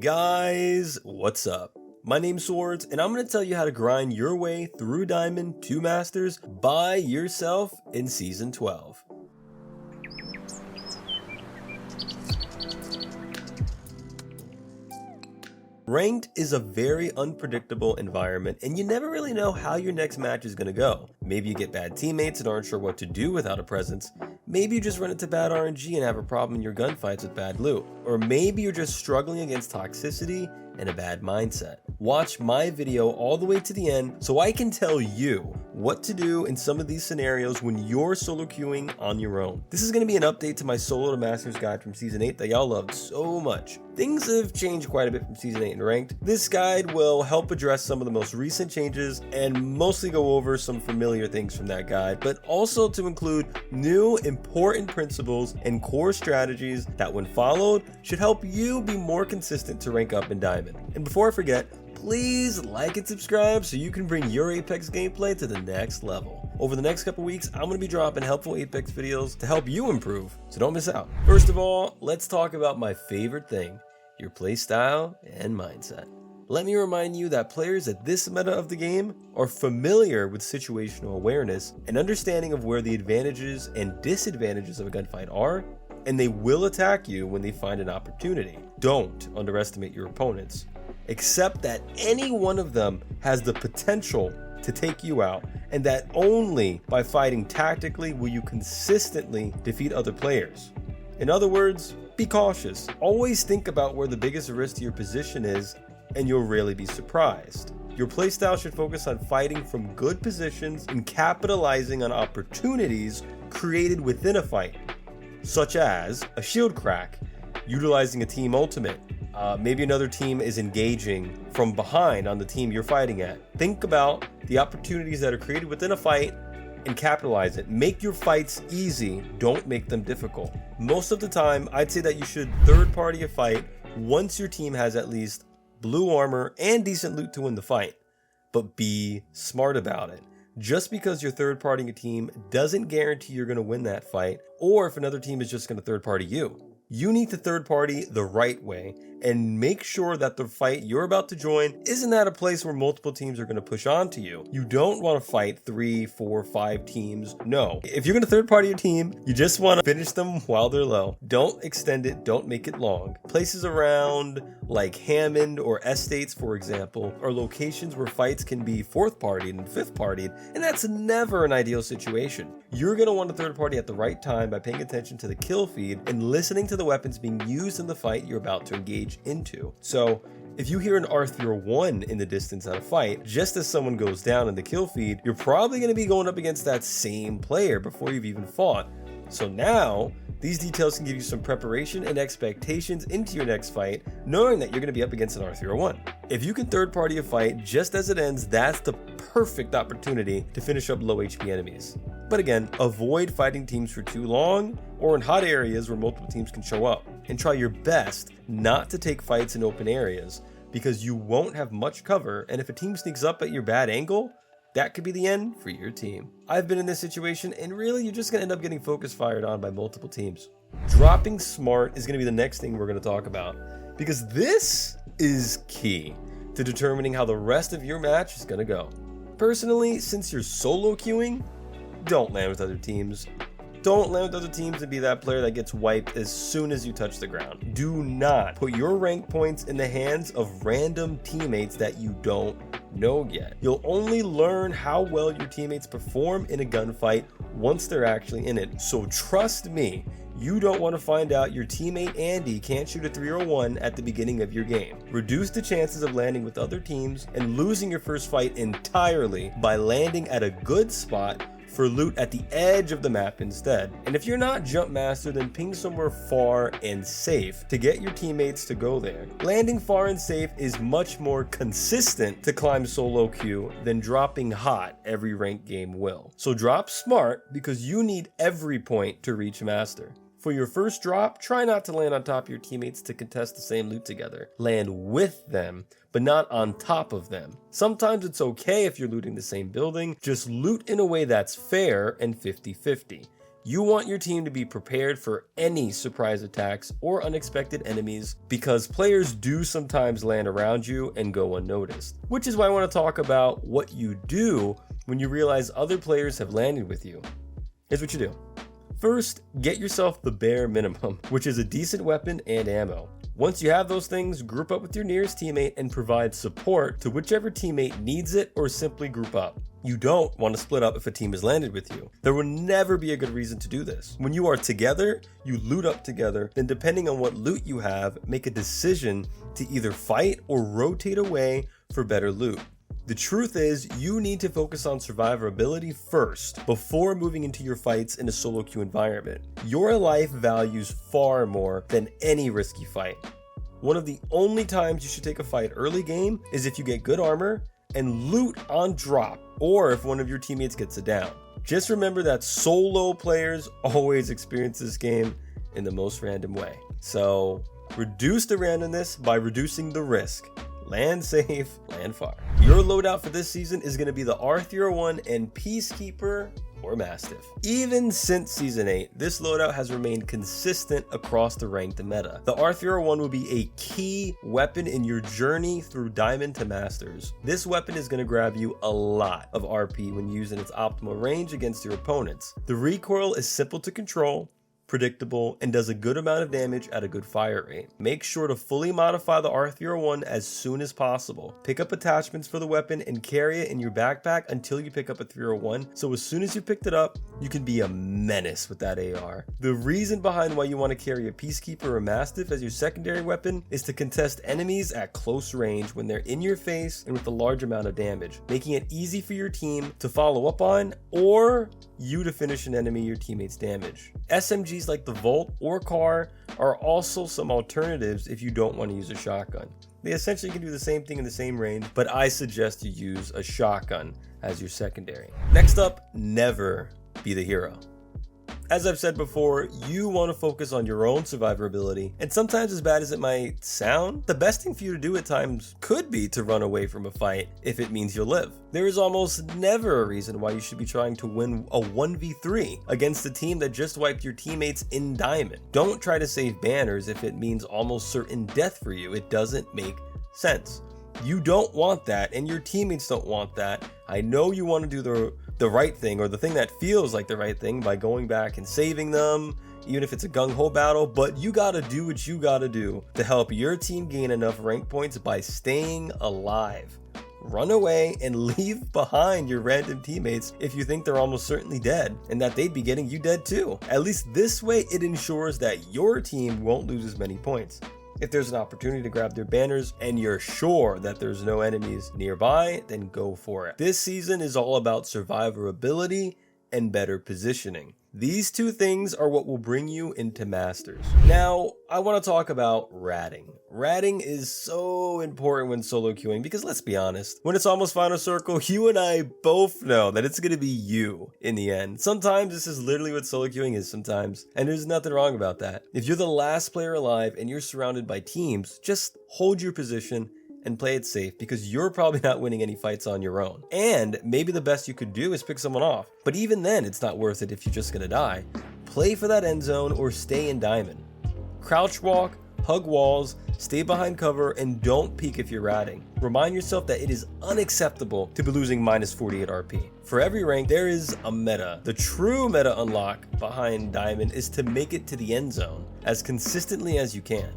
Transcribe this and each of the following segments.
Guys, what's up? My name's Swords, and I'm going to tell you how to grind your way through Diamond to Masters by yourself in Season 12. Ranked is a very unpredictable environment, and you never really know how your next match is going to go. Maybe you get bad teammates and aren't sure what to do without a presence. Maybe you just run into bad RNG and have a problem in your gunfights with bad loot. Or maybe you're just struggling against toxicity and a bad mindset. Watch my video all the way to the end so I can tell you what to do in some of these scenarios when you're solo queuing on your own. This is going to be an update to my solo to masters guide from season 8 that y'all loved so much. Things have changed quite a bit from season 8 and ranked. This guide will help address some of the most recent changes and mostly go over some familiar things from that guide, but also to include new important principles and core strategies that when followed should help you be more consistent to rank up in Diamond. And before I forget, please like and subscribe so you can bring your Apex gameplay to the next level. Over the next couple weeks, I'm going to be dropping helpful Apex videos to help you improve, so don't miss out. First of all, let's talk about my favorite thing, your playstyle and mindset. Let me remind you that players at this meta of the game are familiar with situational awareness and understanding of where the advantages and disadvantages of a gunfight are, and they will attack you when they find an opportunity. Don't underestimate your opponents. Accept that any one of them has the potential to take you out, and that only by fighting tactically will you consistently defeat other players. In other words, be cautious. Always think about where the biggest risk to your position is, and you'll rarely be surprised. Your playstyle should focus on fighting from good positions and capitalizing on opportunities created within a fight, such as a shield crack, utilizing a team ultimate. Maybe another team is engaging from behind on the team you're fighting at. Think about the opportunities that are created within a fight and capitalize it. Make your fights easy, don't make them difficult. Most of the time, I'd say that you should third party a fight once your team has at least blue armor and decent loot to win the fight. But be smart about it. Just because you're third partying a team doesn't guarantee you're going to win that fight, or if another team is just going to third party you. You need to third party the right way and make sure that the fight you're about to join isn't at a place where multiple teams are going to push onto you. You don't want to fight 3, 4, 5 teams. No. If you're going to third party your team, you just want to finish them while they're low. Don't extend it. Don't make it long. Places around like Hammond or Estates, for example, are locations where fights can be fourth partied and fifth partied, and that's never an ideal situation. You're going to want to third party at the right time by paying attention to the kill feed and listening to the weapons being used in the fight you're about to engage into. So if you hear an R301 in the distance at a fight, just as someone goes down in the kill feed, you're probably going to be going up against that same player before you've even fought. So now, these details can give you some preparation and expectations into your next fight, knowing that you're going to be up against an R301. If you can third party a fight just as it ends, that's the perfect opportunity to finish up low HP enemies. But again, avoid fighting teams for too long or in hot areas where multiple teams can show up. And try your best not to take fights in open areas because you won't have much cover, and if a team sneaks up at your bad angle, that could be the end for your team. I've been in this situation, and really you're just going to end up getting focus fired on by multiple teams. Dropping smart is going to be the next thing we're going to talk about, because this is key to determining how the rest of your match is going to go. Personally, since you're solo queuing, don't land with other teams. Don't land with other teams and be that player that gets wiped as soon as you touch the ground. Do not put your rank points in the hands of random teammates that you don't know yet. You'll only learn how well your teammates perform in a gunfight once they're actually in it. So trust me, you don't want to find out your teammate Andy can't shoot a 301 at the beginning of your game. Reduce the chances of landing with other teams and losing your first fight entirely by landing at a good spot for loot at the edge of the map instead. And if you're not jump master, then ping somewhere far and safe to get your teammates to go there. Landing far and safe is much more consistent to climb solo queue than dropping hot every ranked game will. So drop smart because you need every point to reach master. For your first drop, try not to land on top of your teammates to contest the same loot together. Land with them, but not on top of them. Sometimes it's okay if you're looting the same building, just loot in a way that's fair and 50-50. You want your team to be prepared for any surprise attacks or unexpected enemies, because players do sometimes land around you and go unnoticed. Which is why I want to talk about what you do when you realize other players have landed with you. Here's what you do. First, get yourself the bare minimum, which is a decent weapon and ammo. Once you have those things, group up with your nearest teammate and provide support to whichever teammate needs it, or simply group up. You don't want to split up if a team has landed with you. There will never be a good reason to do this. When you are together, you loot up together, then depending on what loot you have, make a decision to either fight or rotate away for better loot. The truth is, you need to focus on survivability first before moving into your fights in a solo queue environment. Your life values far more than any risky fight. One of the only times you should take a fight early game is if you get good armor and loot on drop, or if one of your teammates gets it down. Just remember that solo players always experience this game in the most random way. So reduce the randomness by reducing the risk. Land safe, land far. Your loadout for this season is going to be the R301 and Peacekeeper or Mastiff. Even since Season 8, this loadout has remained consistent across the ranked meta. The R301 will be a key weapon in your journey through Diamond to Masters. This weapon is going to grab you a lot of RP when used in its optimal range against your opponents. The recoil is simple to control, predictable, and does a good amount of damage at a good fire rate. Make sure to fully modify the R301 as soon as possible. Pick up attachments for the weapon and carry it in your backpack until you pick up a 301, so as soon as you picked it up, you can be a menace with that AR. The reason behind why you want to carry a Peacekeeper or Mastiff as your secondary weapon is to contest enemies at close range when they're in your face and with a large amount of damage, making it easy for your team to follow up on, or you to finish an enemy your teammates damage. SMGs like the Volt or Car are also some alternatives if you don't want to use a shotgun. They essentially can do the same thing in the same range, but I suggest you use a shotgun as your secondary. Next up, never be the hero. As I've said before, you want to focus on your own survivability, and sometimes, as bad as it might sound, the best thing for you to do at times could be to run away from a fight if it means you'll live. There is almost never a reason why you should be trying to win a 1v3 against a team that just wiped your teammates in Diamond. Don't try to save banners if it means almost certain death for you. It doesn't make sense. You don't want that, and your teammates don't want that. I know you want to do the right thing, or the thing that feels like the right thing, by going back and saving them, even if it's a gung-ho battle, but you gotta do what you gotta do to help your team gain enough rank points by staying alive. Run away and leave behind your random teammates if you think they're almost certainly dead, and that they'd be getting you dead too. At least this way it ensures that your team won't lose as many points. If there's an opportunity to grab their banners and you're sure that there's no enemies nearby, then go for it. This season is all about survivability and better positioning. These two things are what will bring you into Masters. Now, I want to talk about ratting. Ratting is so important when solo queuing because, let's be honest, when it's almost final circle, you and I both know that it's going to be you in the end. Sometimes this is literally what solo queuing is sometimes, and there's nothing wrong about that. If you're the last player alive and you're surrounded by teams, just hold your position and play it safe, because you're probably not winning any fights on your own. And maybe the best you could do is pick someone off, but even then it's not worth it if you're just gonna die. Play for that end zone or stay in Diamond. Crouch walk, hug walls, stay behind cover, and don't peek if you're ratting. Remind yourself that it is unacceptable to be losing minus 48 RP. For every rank, there is a meta. The true meta unlock behind Diamond is to make it to the end zone as consistently as you can.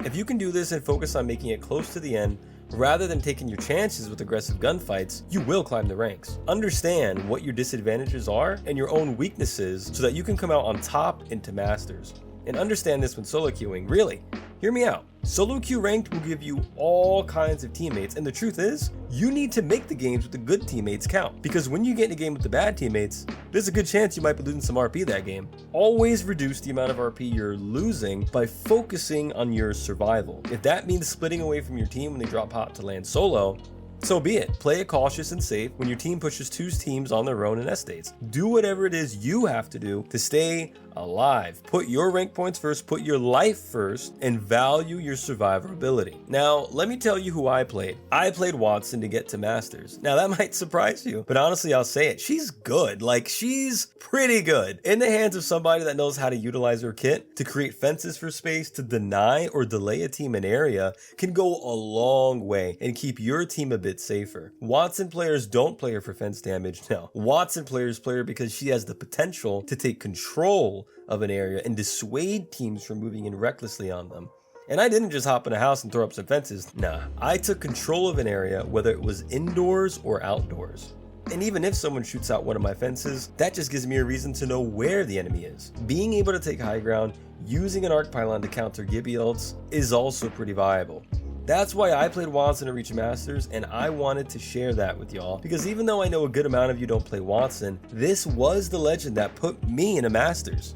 If you can do this and focus on making it close to the end, rather than taking your chances with aggressive gunfights, you will climb the ranks. Understand what your disadvantages are and your own weaknesses so that you can come out on top into Masters. And understand this when solo queuing. Really, hear me out. Solo queue ranked will give you all kinds of teammates, and the truth is, you need to make the games with the good teammates count, because when you get in a game with the bad teammates, there's a good chance you might be losing some RP that game. Always reduce the amount of RP you're losing by focusing on your survival. If that means splitting away from your team when they drop hot to land solo, So be it. Play it cautious and safe when your team pushes two teams on their own in estates. Do whatever it is you have to do to stay alive. Put your rank points first, put your life first, and value your survivability. Now, let me tell you who I played. I played Watson to get to Masters. Now, that might surprise you, but honestly, I'll say it. She's good. Like, she's pretty good. In the hands of somebody that knows how to utilize her kit to create fences for space, to deny or delay a team an area, can go a long way and keep your team a bit safer. Watson players don't play her for fence damage. No, Watson players play her because she has the potential to take control of an area and dissuade teams from moving in recklessly on them. And I didn't just hop in a house and throw up some fences. Nah, I took control of an area, whether it was indoors or outdoors. And even if someone shoots out one of my fences, that just gives me a reason to know where the enemy is. Being able to take high ground using an arc pylon to counter Gibby ults is also pretty viable. That's why I played Watson to reach Masters, and I wanted to share that with y'all, because even though I know a good amount of you don't play Watson, this was the legend that put me in a Masters.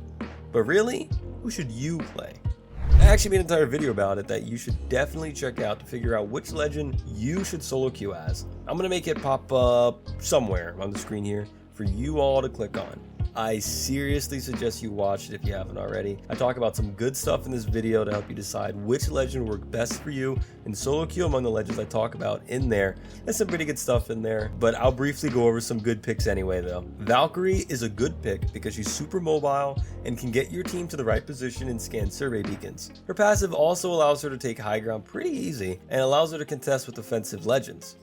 But really, who should you play? I actually made an entire video about it that you should definitely check out to figure out which legend you should solo queue as. I'm going to make it pop up somewhere on the screen here for you all to click on. I seriously suggest you watch it if you haven't already. I talk about some good stuff in this video to help you decide which legend worked best for you in solo queue among the legends I talk about in there. There's some pretty good stuff in there, but I'll briefly go over some good picks anyway though. Valkyrie is a good pick because she's super mobile and can get your team to the right position and scan survey beacons. Her passive also allows her to take high ground pretty easy and allows her to contest with offensive legends.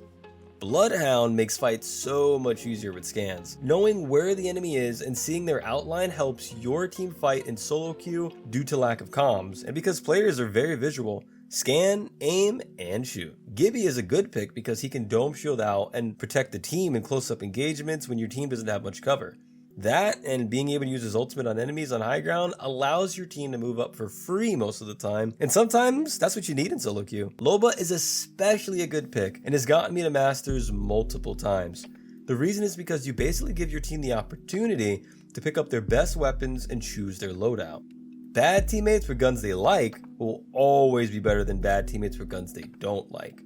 Bloodhound makes fights so much easier with scans. Knowing where the enemy is and seeing their outline helps your team fight in solo queue due to lack of comms, and because players are very visual, scan, aim, and shoot. Gibby is a good pick because he can dome shield out and protect the team in close-up engagements when your team doesn't have much cover. That and being able to use his ultimate on enemies on high ground allows your team to move up for free most of the time, and sometimes that's what you need in solo queue. Loba is especially a good pick and has gotten me to Masters multiple times. The reason is because you basically give your team the opportunity to pick up their best weapons and choose their loadout. Bad teammates with guns they like will always be better than bad teammates with guns they don't like.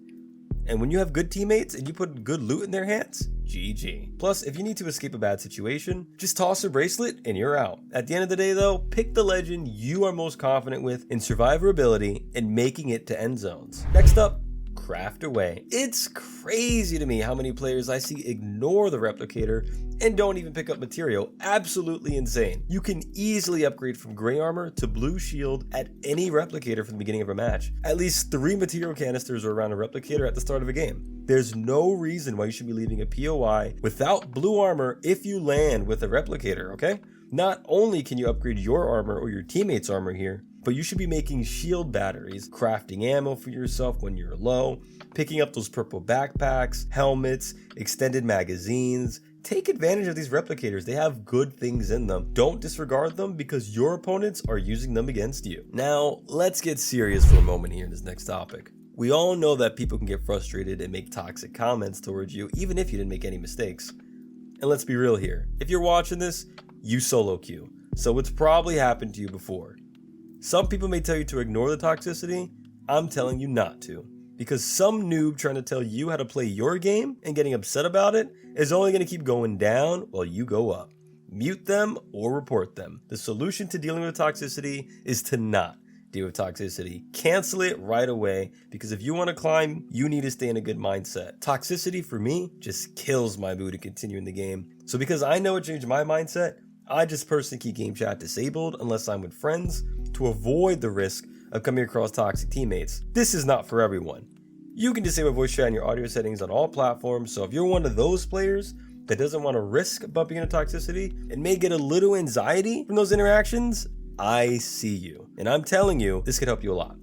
And when you have good teammates and you put good loot in their hands, GG. Plus, if you need to escape a bad situation, just toss a bracelet and you're out. At the end of the day though, pick the legend you are most confident with in survivability and making it to end zones. Next up, craft away. It's crazy to me how many players I see ignore the replicator and don't even pick up material. Absolutely insane. You can easily upgrade from gray armor to blue shield at any replicator from the beginning of a match. At least 3 material canisters are around a replicator at the start of a game. There's no reason why you should be leaving a POI without blue armor if you land with a replicator, okay? Not only can you upgrade your armor or your teammates' armor here, but you should be making shield batteries, crafting ammo for yourself when you're low, picking up those purple backpacks, helmets, extended magazines. Take advantage of these replicators. They have good things in them. Don't disregard them because your opponents are using them against you. Now, let's get serious for a moment here in this next topic. We all know that people can get frustrated and make toxic comments towards you even if you didn't make any mistakes. And let's be real here. If you're watching this, you solo queue, so it's probably happened to you before. Some people may tell you to ignore the toxicity. I'm telling you not to, because some noob trying to tell you how to play your game and getting upset about it is only going to keep going down while you go up. Mute them or report them. The solution to dealing with toxicity is to not deal with toxicity. Cancel it right away, because if you want to climb, you need to stay in a good mindset. Toxicity for me just kills my mood to continue in the game. So because I know it changed my mindset, I just personally keep game chat disabled unless I'm with friends to avoid the risk of coming across toxic teammates. This is not for everyone. You can disable voice chat in your audio settings on all platforms, so if you're one of those players that doesn't want to risk bumping into toxicity and may get a little anxiety from those interactions, I see you. And I'm telling you, this could help you a lot.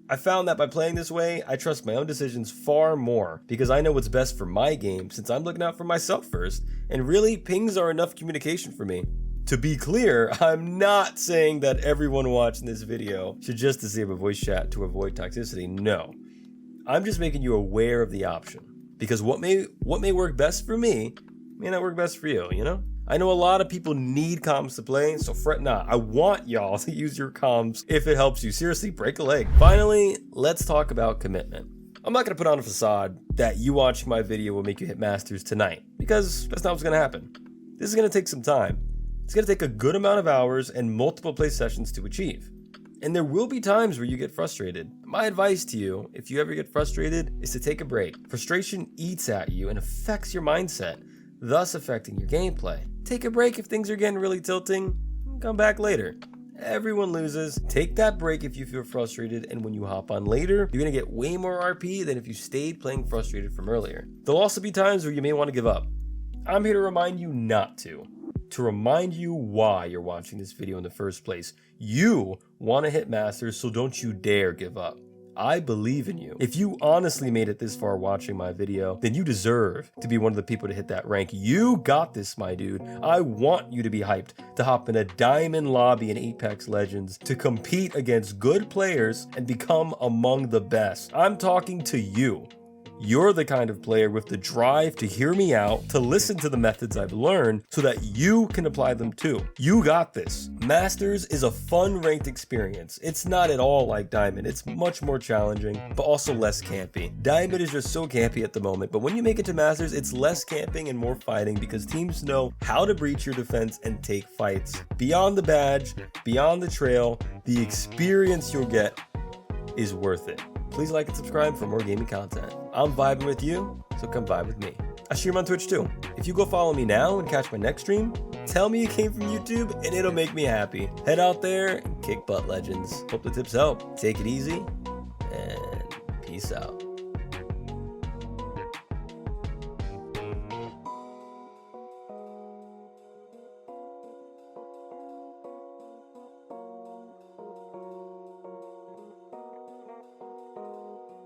I found that by playing this way, I trust my own decisions far more because I know what's best for my game since I'm looking out for myself first, and really, pings are enough communication for me. To be clear, I'm not saying that everyone watching this video should just disable voice chat to avoid toxicity. No, I'm just making you aware of the option, because what may work best for me may not work best for you, you know? I know a lot of people need comms to play, so fret not. I want y'all to use your comms if it helps you. Seriously, break a leg. Finally, let's talk about commitment. I'm not going to put on a facade that you watching my video will make you hit Masters tonight, because that's not what's going to happen. This is going to take some time. It's going to take a good amount of hours and multiple play sessions to achieve. And there will be times where you get frustrated. My advice to you, if you ever get frustrated, is to take a break. Frustration eats at you and affects your mindset, thus affecting your gameplay. Take a break if things are getting really tilting, and come back later. Everyone loses. Take that break if you feel frustrated, and when you hop on later, you're gonna get way more RP than if you stayed playing frustrated from earlier. There'll also be times where you may want to give up. I'm here to remind you not to remind you why you're watching this video in the first place. You want to hit Masters, so don't you dare give up. I believe in you. If you honestly made it this far watching my video, then you deserve to be one of the people to hit that rank. You got this, my dude. I want you to be hyped to hop in a diamond lobby in Apex Legends to compete against good players and become among the best. I'm talking to you. You're the kind of player with the drive to hear me out, to listen to the methods I've learned so that you can apply them too. You got this. Masters is a fun ranked experience. It's not at all like Diamond. It's much more challenging, but also less campy. Diamond is just so campy at the moment, but when you make it to Masters, it's less camping and more fighting because teams know how to breach your defense and take fights. Beyond the badge, beyond the trail, the experience you'll get is worth it. Please like and subscribe for more gaming content. I'm vibing with you, so come vibe with me. I stream on Twitch too. If you go follow me now and catch my next stream, tell me you came from YouTube and it'll make me happy. Head out there and kick butt, legends. Hope the tips help. Take it easy and peace out.